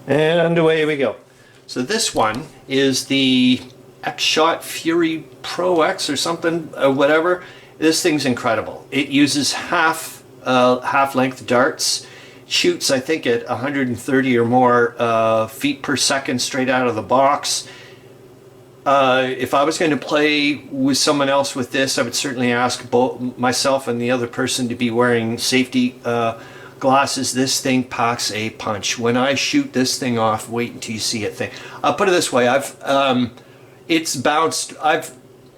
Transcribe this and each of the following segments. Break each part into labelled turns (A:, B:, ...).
A: And away we go. So this one is the XShot Fury Pro X or something, whatever. This thing's incredible. It uses half-length darts. Shoots, I think, at 130 or more feet per second straight out of the box. If I was going to play with someone else with this, I would certainly ask both myself and the other person to be wearing safety glasses. This thing packs a punch. When I shoot this thing off, wait until you see it thing. I'll put it this way: it's bounced. I've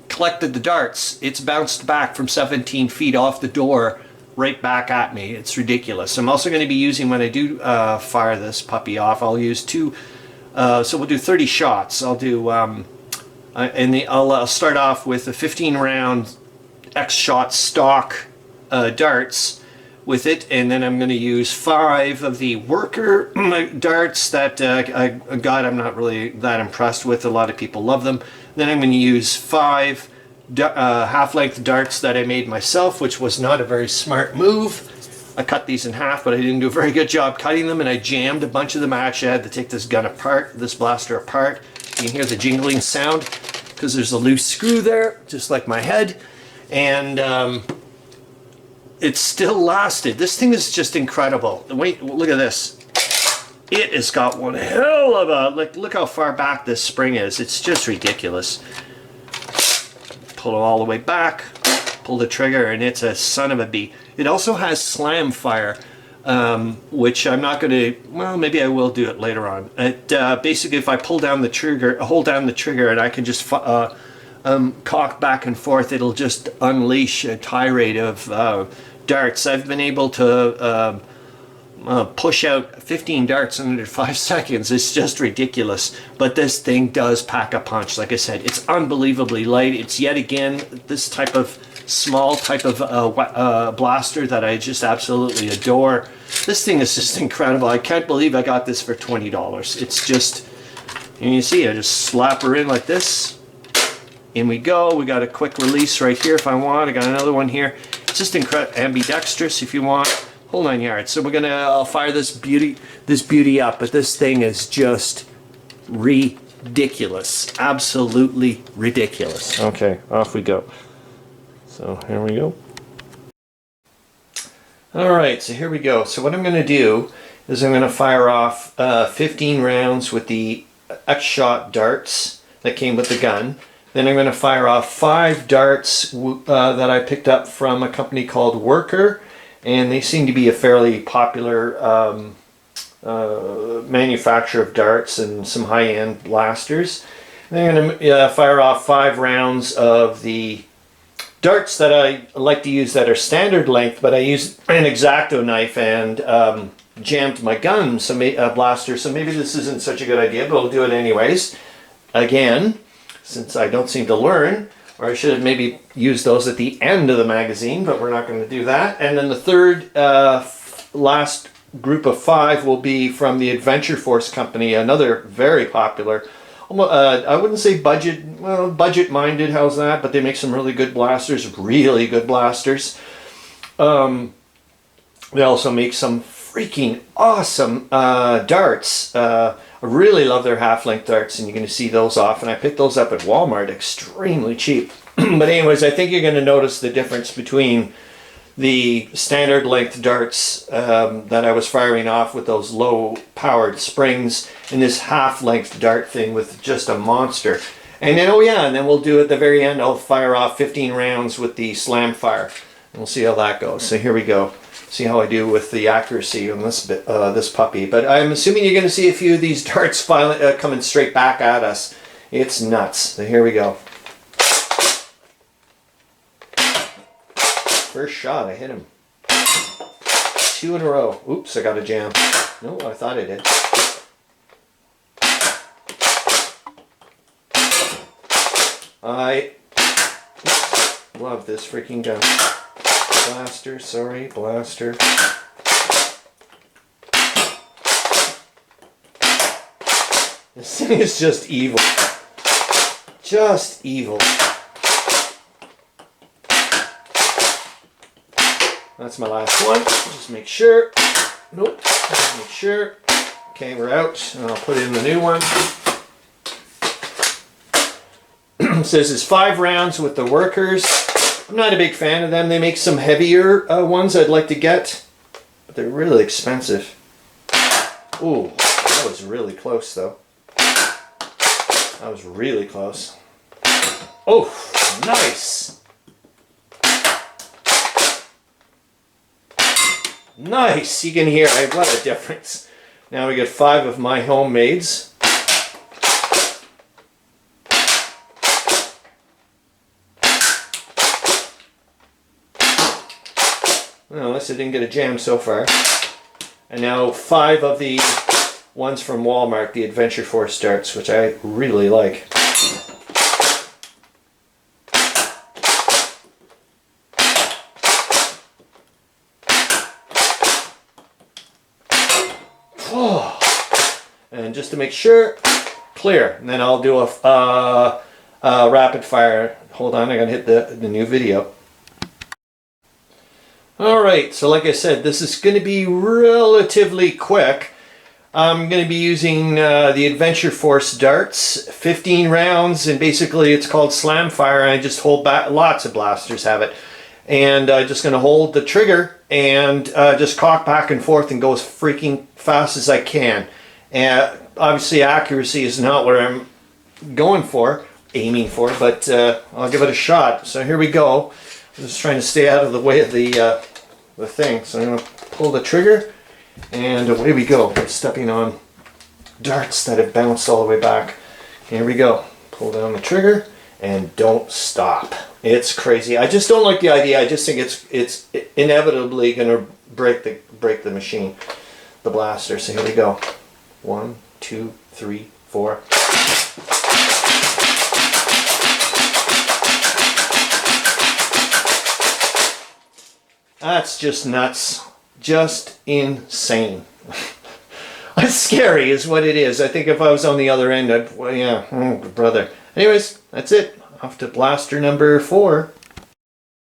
A: collected the darts. It's bounced back from 17 feet off the door, right back at me. It's ridiculous. I'm also going to be using, when I do fire this puppy off, I'll use two. So we'll do 30 shots. I'll do, I'll start off with a 15-round XShot stock darts with it, and then I'm going to use 5 of the worker darts that I'm not really that impressed with. A lot of people love them. Then I'm going to use 5 half-length darts that I made myself, which was not a very smart move. I cut these in half, but I didn't do a very good job cutting them, and I jammed a bunch of them. I actually had to take this gun apart, this blaster apart. You can hear the jingling sound because there's a loose screw there, just like my head. And it still lasted. This thing is just incredible. Wait, look at this. It has got one hell of a, look how far back this spring is. It's just ridiculous. Pull it all the way back, pull the trigger, and it's a son of a bee. It also has slam fire, which I'm not going to, well, maybe I will do it later on. It, basically, if I pull down the trigger, hold down the trigger, and I can just cock back and forth, it'll just unleash a tirade of darts. I've been able to push out 15 darts in under 5 seconds. It's just ridiculous. But this thing does pack a punch. Like I said, it's unbelievably light. It's yet again this type of small type of blaster that I just absolutely adore. This thing is just incredible. I can't believe I got this for $20. It's just, and you see, I just slap her in like this. In we go. We got a quick release right here if I want. I got another one here. It's just incredible. Ambidextrous if you want. Whole 9 yards. So I'll fire this beauty up, but this thing is just ridiculous. Absolutely ridiculous. Okay, off we go. So here we go. Alright, so here we go. So what I'm going to do is I'm going to fire off 15 rounds with the XShot darts that came with the gun. Then I'm going to fire off 5 darts that I picked up from a company called Worker, and they seem to be a fairly popular manufacturer of darts and some high-end blasters. Then I'm going to fire off 5 rounds of the darts that I like to use that are standard length, but I used an X-Acto knife and jammed my gun, blaster, so maybe this isn't such a good idea, but I'll do it anyways. Again, since I don't seem to learn, or I should have maybe used those at the end of the magazine, but we're not going to do that. And then the third, last group of 5 will be from the Adventure Force company, another very popular, I wouldn't say budget, well, budget-minded, how's that? But they make some really good blasters, really good blasters. They also make some freaking awesome darts. I really love their half-length darts, and you're going to see those often. I picked those up at Walmart, extremely cheap. But anyways, I think you're going to notice the difference between the standard length darts that I was firing off with those low-powered springs and this half-length dart thing with just a monster. And then, oh yeah, and then we'll do at the very end, I'll fire off 15 rounds with the slam fire. And we'll see how that goes. So here we go. See how I do with the accuracy on this this puppy. But I'm assuming you're going to see a few of these darts coming straight back at us. It's nuts. So here we go. First shot, I hit him. 2 in a row. Oops, I got a jam. No, I thought I did. I love this freaking gun. Blaster, sorry, blaster. This thing is just evil. Just evil. That's my last one. Just make sure. Nope. Just make sure. Okay, we're out, and I'll put in the new one. It says it's 5 rounds with the workers. I'm not a big fan of them. They make some heavier ones I'd like to get, but they're really expensive. Ooh, that was really close though. That was really close. Oh, nice! Nice! You can hear, what a difference. Now we get 5 of my homemades. Well, unless I didn't get a jam so far. And now 5 of the ones from Walmart, the Adventure Force darts, which I really like. Oh. And just to make sure, clear. And then I'll do a rapid fire. Hold on, I gotta hit the new video. Alright, so like I said, this is going to be relatively quick. I'm going to be using the Adventure Force darts, 15 rounds, and basically it's called slam fire, and I just hold back, lots of blasters have it. And I'm just going to hold the trigger and just cock back and forth and go as freaking fast as I can. And obviously accuracy is not what I'm aiming for, but I'll give it a shot. So here we go. I'm just trying to stay out of the way of the thing. So I'm going to pull the trigger, and away we go. I'm stepping on darts that have bounced all the way back. Here we go. Pull down the trigger, and don't stop. It's crazy. I just don't like the idea. I just think it's inevitably going to break the machine, the blaster. So here we go. 1, 2, 3, 4. That's just nuts. Just insane. It's scary is what it is. I think if I was on the other end, well, yeah, oh, brother. Anyways, that's it. Off to blaster number 4.